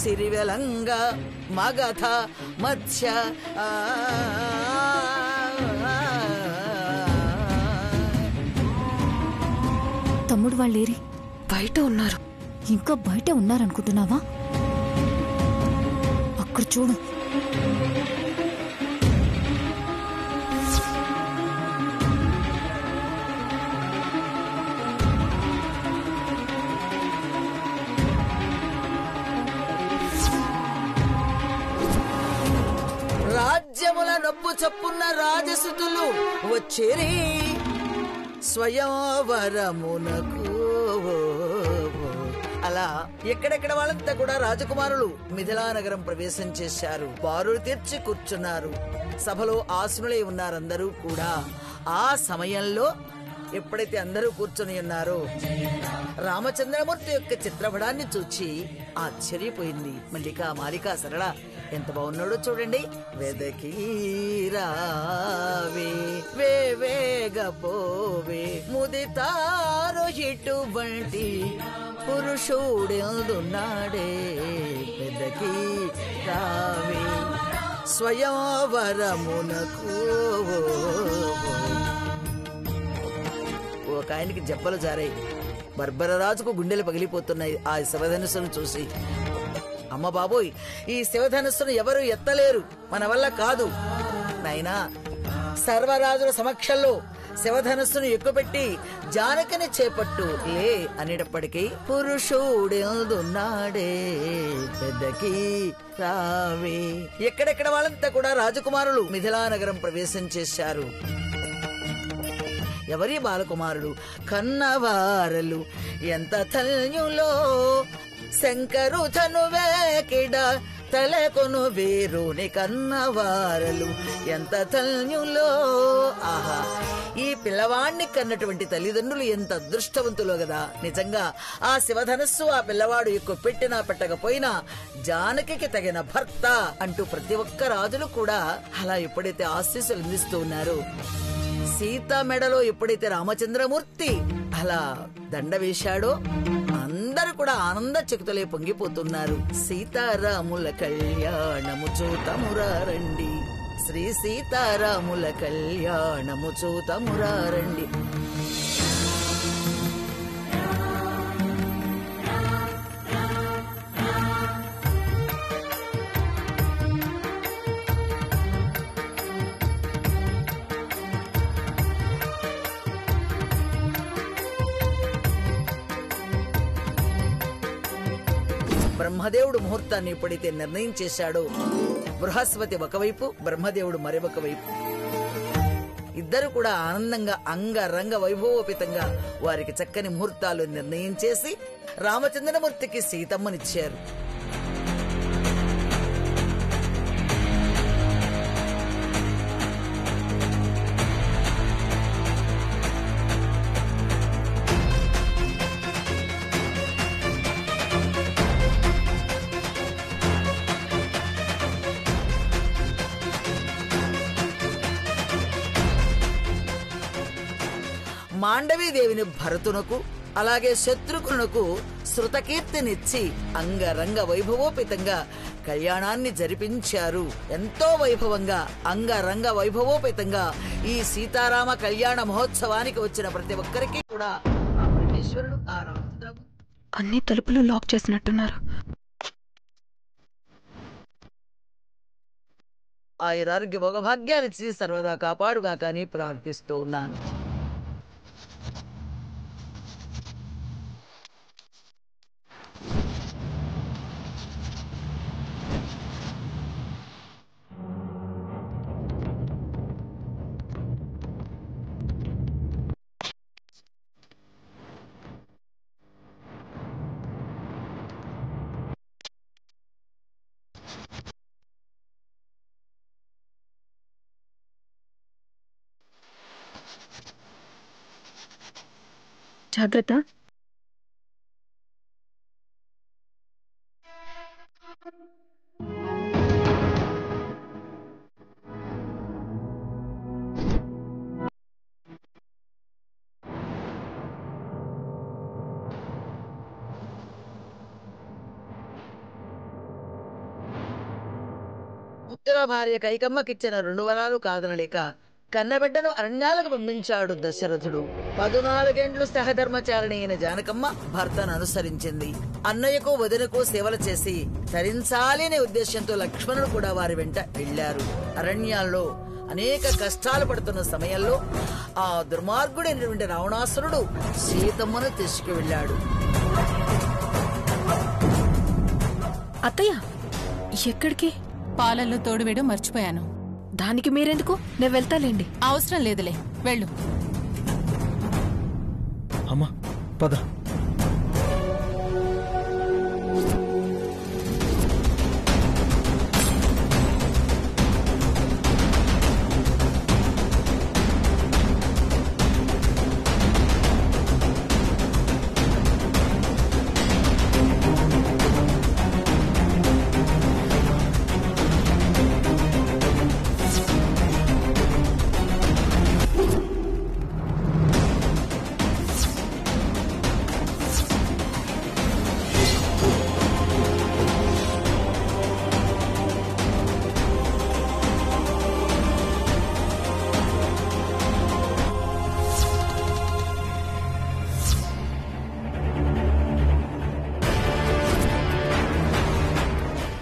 సిరివెలంగ మగధ మత్స్య తమ్ముడు వాళ్ళేరి? బయట ఉన్నారు. ఇంకా బయట ఉన్నారనుకుంటున్నావా? అక్కడ చూడు. రాజ్యముల నొప్పు చప్పున్న రాజసుతులు వచ్చేరి స్వయంవరమునకు. అలా ఎక్కడెక్కడ వాళ్ళంతా కూడా రాజకుమారులు మిథిలా నగరం ప్రవేశం చేశారు. బారులు తీర్చి కూర్చున్నారు. సభలో ఆసనులై ఉన్నారందరూ కూడా. ఆ సమయంలో ఎప్పుడైతే అందరూ కూర్చొని ఉన్నారో రామచంద్రమూర్తి యొక్క చిత్రపటాన్ని చూచి ఆశ్చర్యపోయింది. మల్లిక మాలిక సరళ ఎంత బాగున్నాడో చూడండి. వెదకి రావే వేగపోవే ముదితారో ఇటువంటి పురుషుడెందున్నాడే. వెదకి రావే స్వయంవరమునకు. ఒక ఆయనకి జబ్బలు జారాయి. బర్బరరాజుకు గుండెలు పగిలిపోతున్నాయి ఆ శివధనుస్సును చూసి. అమ్మ బాబోయ్, ఈ శివధనుస్సును ఎవరు ఎత్తలేరు, మన వల్ల కాదు నాయనా. సర్వరాజుల సమక్షంలో శివధనుస్సును ఎక్కుపెట్టి జానకిని చేపట్టు లే అనేటప్పటికీ పురుషుడెందున్నాడే పెద్దకి రావే. ఎక్కడెక్కడ వాళ్ళంతా కూడా రాజకుమారులు మిథిలా నగరం ప్రవేశం చేశారు. ఎవరి బాలకుమారుడు కన్నవారలు ఎంత ధన్యులో శంకరు ధనువేకిడ తలకొను వీరుని కన్నవారలు ఎంత ధన్యులో. ఆహా, ఈ పిల్లవాణ్ణి కన్నటువంటి తల్లిదండ్రులు ఎంత అదృష్టవంతులో కదా. నిజంగా ఆ శివధనస్సు ఆ పిల్లవాడు ఎక్కువ పెట్టినా పెట్టకపోయినా జానకి తగిన భర్త అంటూ ప్రతి ఒక్క రాజులు కూడా అలా ఎప్పుడైతే ఆశీస్సులు అందిస్తూ ఉన్నారు. సీత మెడలో ఎప్పుడైతే రామచంద్రమూర్తి అలా దండ వేశాడో అందరూ కూడా ఆనంద చెక్కుతలే పొంగిపోతున్నారు. సీతారాముల కళ్యాణము చూతమురారండి, శ్రీ సీతారాముల కళ్యాణము చూతమురారండి. బ్రహ్మదేవుడు ముహూర్తాన్ని ఎప్పుడైతే నిర్ణయం చేశాడో బృహస్పతి ఒకవైపు, బ్రహ్మదేవుడు మరొక వైపు, ఇద్దరు కూడా ఆనందంగా అంగరంగ వైభవోపేతంగా వారికి చక్కని ముహూర్తాలు నిర్ణయం చేసి రామచంద్రమూర్తికి సీతమ్మనిచ్చారు. మాండవీదేవిని భరతునకు అలాగే శత్రుఘ్నునకు శృతకీర్తినిచ్చి అంగరంగ వైభవోపేతంగా కళ్యాణాన్ని జరిపించారు. ఎంతో వైభవంగా అంగరంగ వైభవోపేతంగా ఈ సీతారామ కళ్యాణ మహోత్సవానికి వచ్చిన ప్రతి ఒక్కరికి కూడా పరమేశ్వరుడు అన్ని తలుపులు లాక్ చేసినట్టున్నారు. ఆయురారోగ్య భోగభాగ్యాలిచ్చి సర్వదా కాపాడుగా కానీ ప్రార్థిస్తూ ఉన్నాను. జాగ్రత్త. తన భార్య కైకమ్మకిచ్చిన 2 వరాలు కాదనలేక కన్నబిడ్డను అరణ్యాలకు పంపించాడు దశరథుడు. 14 ఏండ్లు సహధర్మచారిణి అయిన జానకమ్మ భర్తను అనుసరించింది. అన్నయ్యకు వదినకు సేవలు చేసి తరించాలి అనే ఉద్దేశంతో లక్ష్మణుడు కూడా వారి వెంట వెళ్లారు. అరణ్యాల్లో అనేక కష్టాలు పడుతున్న సమయంలో ఆ దుర్మార్గుడైనటువంటి రావణాసురుడు సీతమ్మను తీసుకువెళ్ళాడు. అత్తయ్య ఎక్కడికి? పాలల్లో తోడువేయడం మర్చిపోయాను. దానికి మీరెందుకు? నేను వెళ్తాలేండి. అవసరం లేదులే, వెళ్ళు. అమ్మా పద.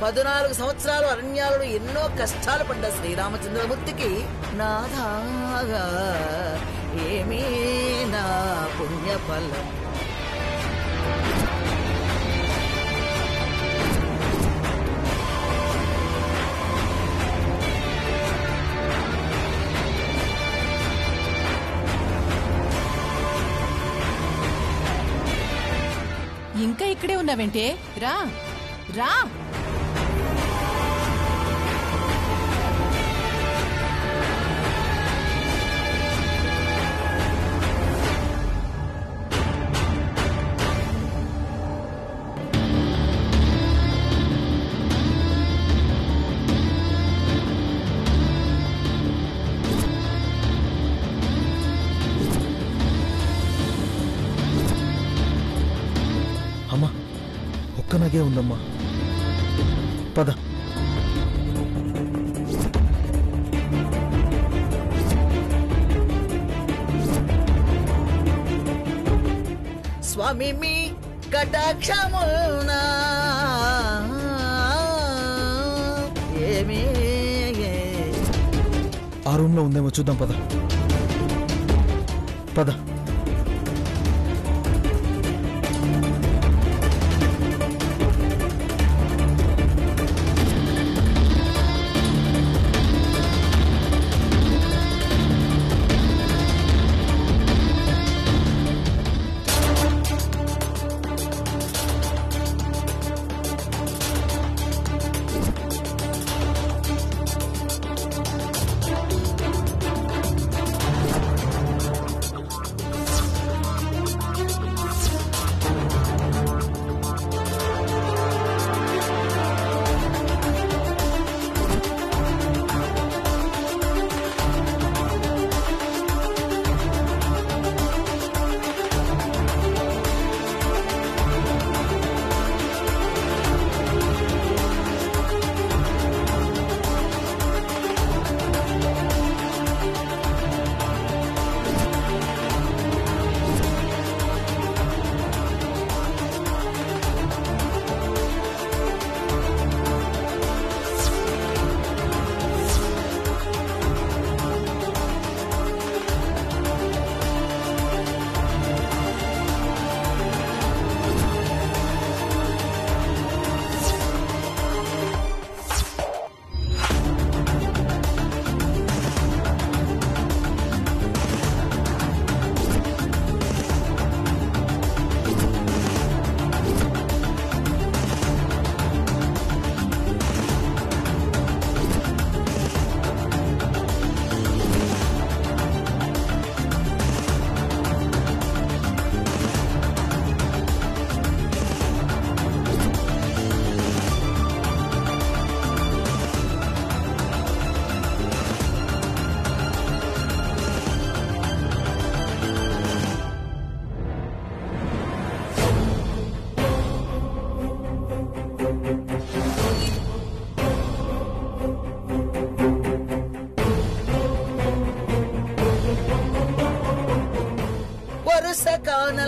పద్నాలుగు సంవత్సరాలు అరణ్యాలలో ఎన్నో కష్టాలు పడ్డ శ్రీరామచంద్రమూర్తికి నాథాగా ఏమీ నా పుణ్యఫలం. ఇంకా ఇక్కడే ఉన్నావేంటే? రా రా. అమ్మా ఒక్కనాగే ఉందమ్మా, పద. స్వామి మీ కటాక్షమునా ఏమీ ఆ రూమ్ లో ఉందేమో చూద్దాం, పద పద.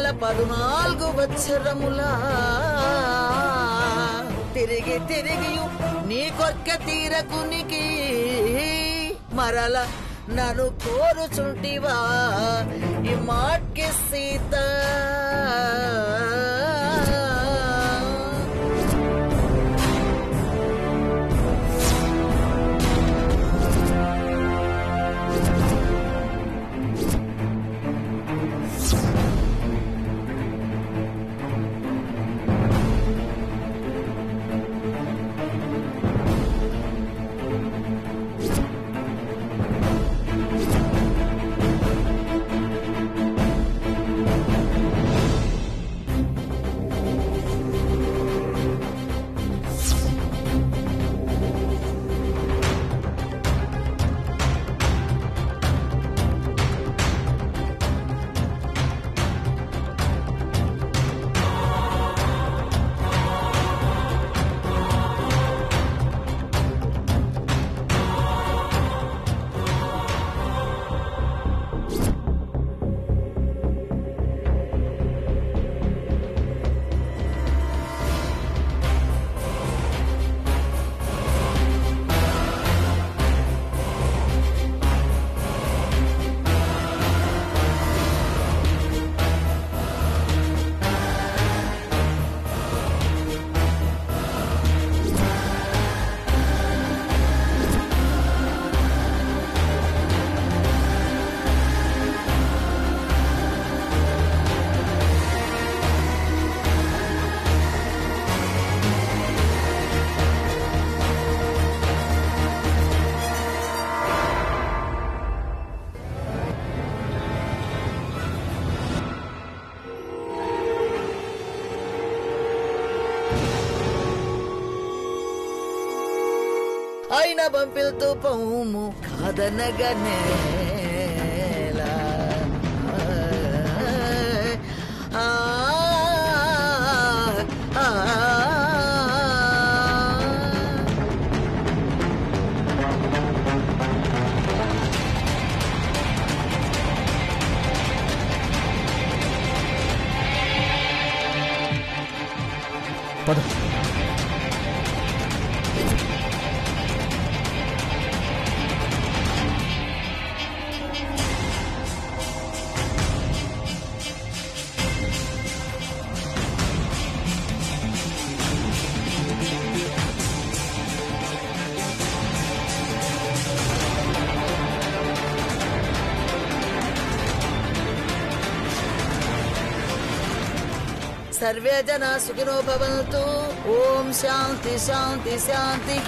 నెలల 14 వత్సరములా తిరిగి తిరిగి నీ కొర్క తీరకునికి మరల నన్ను కోరుచుంటివా ఈ మాట్కి సీత. ఆయన పంపిల్తూ పొమ్ము కాదనగనేలా పద. सर्वे जना सुखिनो भवन्तु. ओम शांति शांति शांति.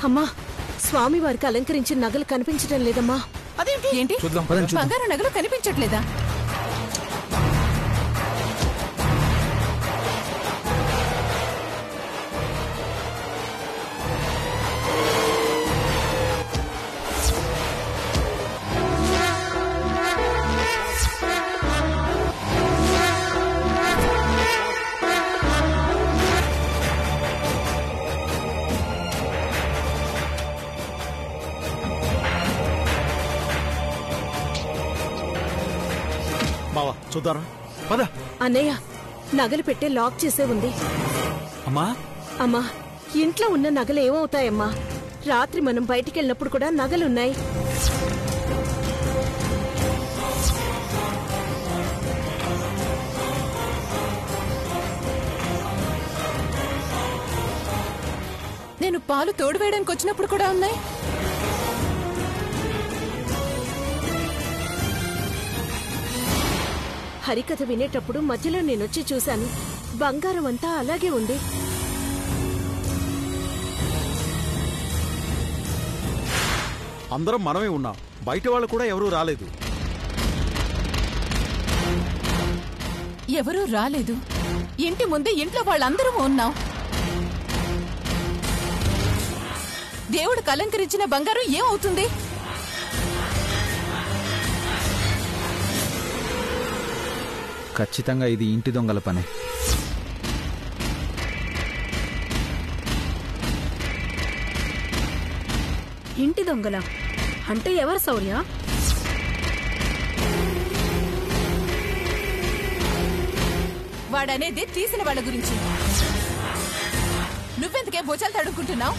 అమ్మా, స్వామి వారికి అలంకరించిన నగలు కనిపించడం లేదమ్మా. అదేంటి? ఏంటి? చూద్దాం పదండి, చూద్దాం. బంగారు నగలు కనిపించట్లేదా? బావా చూద్దారా? పద. అన్నయ్య, నగలు పెట్టే లాక్ చేసే ఉంది. అమ్మా అమ్మా, ఇంట్లో ఉన్న నగలు ఏమవుతాయమ్మా? రాత్రి మనం బయటికెళ్ళినప్పుడు కూడా నగలున్నాయి. నేను పాలు తోడు వేయడానికి వచ్చినప్పుడు కూడా ఉన్నాయి. హరికథ వినేటప్పుడు మధ్యలో నేనొచ్చి చూశాను. బంగారం అంతా అలాగే ఉంది. అందరం మనమే ఉన్నాం, బయట వాళ్ళు కూడా ఎవరూ రాలేదు. ఎవరూ రాలేదు. ఇంటి ముందే ఇంట్లో వాళ్ళందరూ ఉన్నాం. దేవుడు కలంకరించిన బంగారం ఏమవుతుంది? ఖచ్చితంగా ఇది ఇంటి దొంగల పనే. ఇంటి దొంగల అంటే ఎవరు శౌర్య? వాడనేది తీసిన వాళ్ళ గురించి. నువ్వెందుకే భుజాలు తడుక్కుంటున్నావు?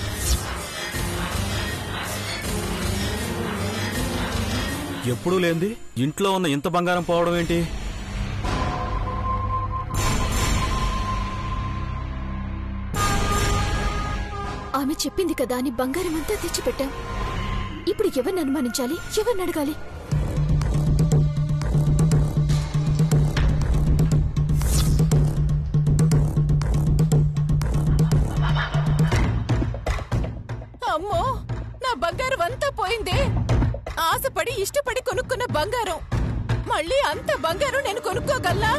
ఎప్పుడూ లేంది ఇంట్లో ఉన్న ఇంత బంగారం పోవడం ఏంటి? ఆమె చెప్పింది కదా అని బంగారం అంతా తెచ్చిపెట్టాం. ఇప్పుడు ఎవరిని అనుమానించాలి? ఎవరిని అడగాలి? అమ్మో, నా బంగారం అంతా పోయిందే. ఆశపడి ఇష్టపడి కొనుక్కున్న బంగారం. మళ్ళీ అంత బంగారం నేను కొనుక్కోగలనా?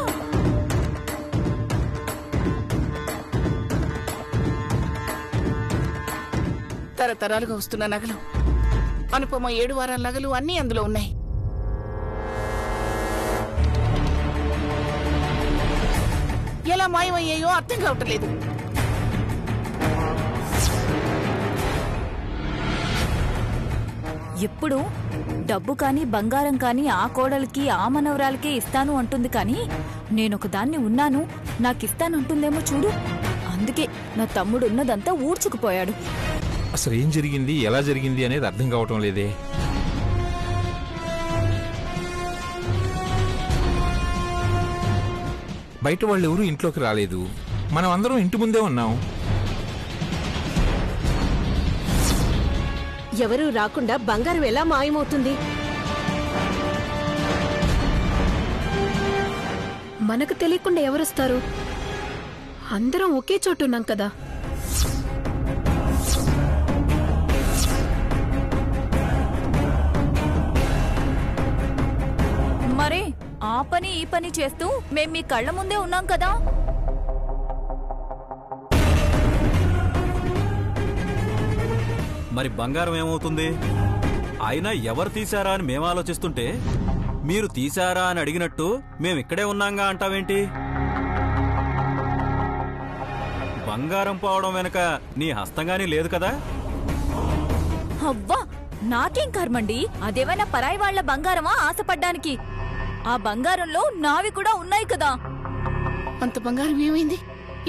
తరతరాలుగా వస్తున్న నగలు, అనుపమ 7 వారాల నగలు అన్నీ అందులో ఉన్నాయి. ఎలా మాయమయ్యాయో అర్థం కావట్లేదు. ఎప్పుడు డబ్బు కానీ బంగారం కానీ ఆ కోడలికి ఆ మనవరాలకే ఇస్తాను అంటుంది, కానీ నేనొక దాన్ని ఉన్నాను నాకిస్తానంటుందేమో చూడు. అందుకే నా తమ్ముడు ఉన్నదంతా ఊడ్చుకుపోయాడు. అసలు ఏం జరిగింది, ఎలా జరిగింది అనేది అర్థం కావటం లేదే. బయట వాళ్ళు ఎవరూ ఇంట్లోకి రాలేదు. మనం అందరం ఇంటి ముందే ఉన్నాం. ఎవరూ రాకుండా బంగారం ఎలా మాయమవుతుంది? మనకు తెలియకుండా ఎవరొస్తారు? అందరం ఒకే చోటున్నాం కదా. మరే ఆ పని ఈ పని చేస్తూ మేం మీ కళ్ళ ముందే ఉన్నాం కదా. మరి బంగారం ఏమవుతుంది? అయినా ఎవరు తీశారా అని మేము ఆలోచిస్తుంటే మీరు తీశారా అని అడిగినట్టు మేమిక్కడే ఉన్నాంగా అంటావేంటి? బంగారం పోవడం వెనక నీ హస్తంగానీ లేదు కదా? అవ్వా, నాకేం కర్మండి? అదేమైనా పరాయి వాళ్ల బంగారమా ఆశపడ్డానికి? ఆ బంగారంలో నావి కూడా ఉన్నాయి కదా. అంత బంగారం ఏమైంది?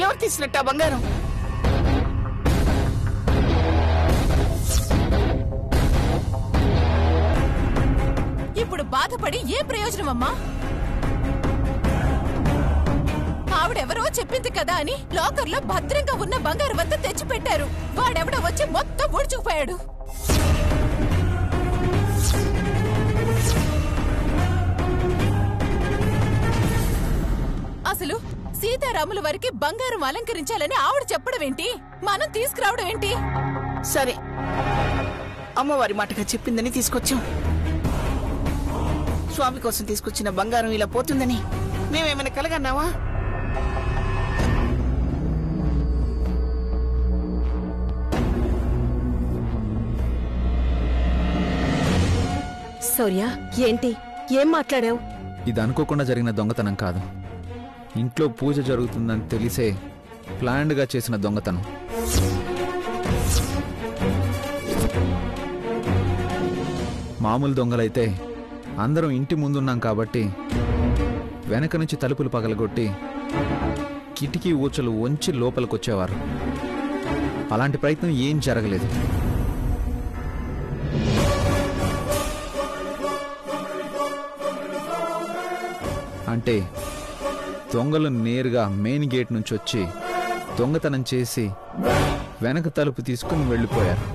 ఎవరు తీసినట్టు ఆ బంగారం? ఇప్పుడు బాధపడి ఏ ప్రయోజనం అమ్మా? ఆవిడెవరో చెప్పింది కదా అని లాకర్లో భద్రంగా ఉన్న బంగారం అంతా తెచ్చిపెట్టారు. వాడెవడో వచ్చి మొత్తం ఊడ్చుకుపోయాడు. అసలు సీతారాముల వారికి బంగారం అలంకరించాలని ఆవిడ చెప్పడం ఏంటి? మనం తీసుకురావడం ఏంటి? సరే, అమ్మవారి మాటగా చెప్పిందని తీసుకొచ్చాం. స్వామి కోసం తీసుకొచ్చిన బంగారం ఇలా పోతుందని మేమేమైనా కలగన్నావా? శౌర్య, ఏంటి? ఏం మాట్లాడావు? ఇది అనుకోకుండా జరిగిన దొంగతనం కాదు. ఇంట్లో పూజ జరుగుతుందని తెలిసే ప్లాన్డ్గా చేసిన దొంగతనం. మామూలు దొంగలైతే అందరం ఇంటి ముందున్నాం కాబట్టి వెనక నుంచి తలుపులు పగలగొట్టి కిటికీ ఊచలు వంచి లోపలికొచ్చేవారు. అలాంటి ప్రయత్నం ఏం జరగలేదు. అంటే దొంగలు నేరుగా మెయిన్ గేట్ నుంచి వచ్చి దొంగతనం చేసి వెనక తలుపు తీసుకుని వెళ్ళిపోయారు.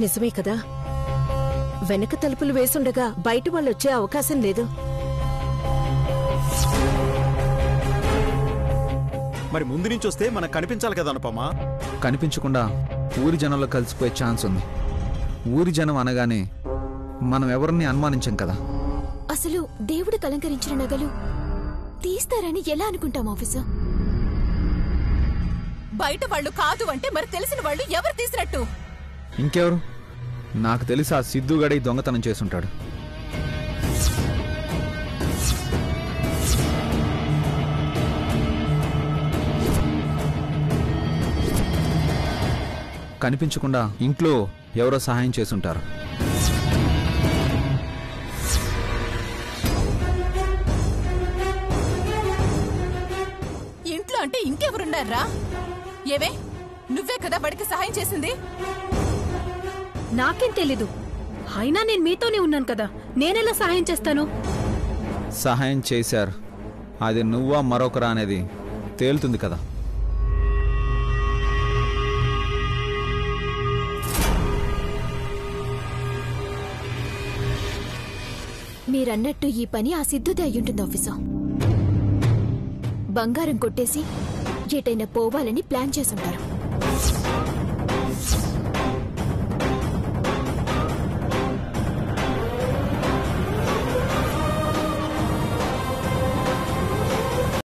నిజమే కదా? వెనక తలుపులు వేసుండగా బయట వాళ్ళు వచ్చే అవకాశం లేదు. మరి ముందు నుంచి వస్తే మనకు కనిపించాలి కదా అనుపమా. కనిపించకుండా ఊరి జనంలో కలిసిపోయే ఛాన్స్ ఉంది. ఊరి జనం అనగానే మనం ఎవరిని అనుమానించాం కదా. అసలు దేవుడు అలంకరించిన నగలు తీస్తారని ఎలా అనుకుంటాం ఆఫీసర్? బయట వాళ్ళు కాదు అంటే మరి తెలిసిన వాళ్ళు ఎవరు తీసినట్టు? ఇంకెవరు? నాకు తెలిసి ఆ సిద్ధుగడి దొంగతనం చేసుంటాడు. కనిపించకుండా ఇంట్లో ఎవరో సహాయం చేసుంటారు. ఇంట్లో అంటే ఇంకెవరున్నారా? ఏవే, నువ్వే కదా బడికి సహాయం చేసింది. నాకేం తెలీదు. అయినా నేను మీతోనే ఉన్నాను కదా, నేనెలా సహాయం చేస్తాను? సహాయం చేశారు, అది నువ్వా మరొకరా అనేది తేలుతుంది కదా. మీరన్నట్టు ఈ పని ఆ సిద్ధుదే అయ్యుంటుంది ఆఫీసర్. బంగారం కొట్టేసి ఎటైనా పోవాలని ప్లాన్ చేసుంటారు.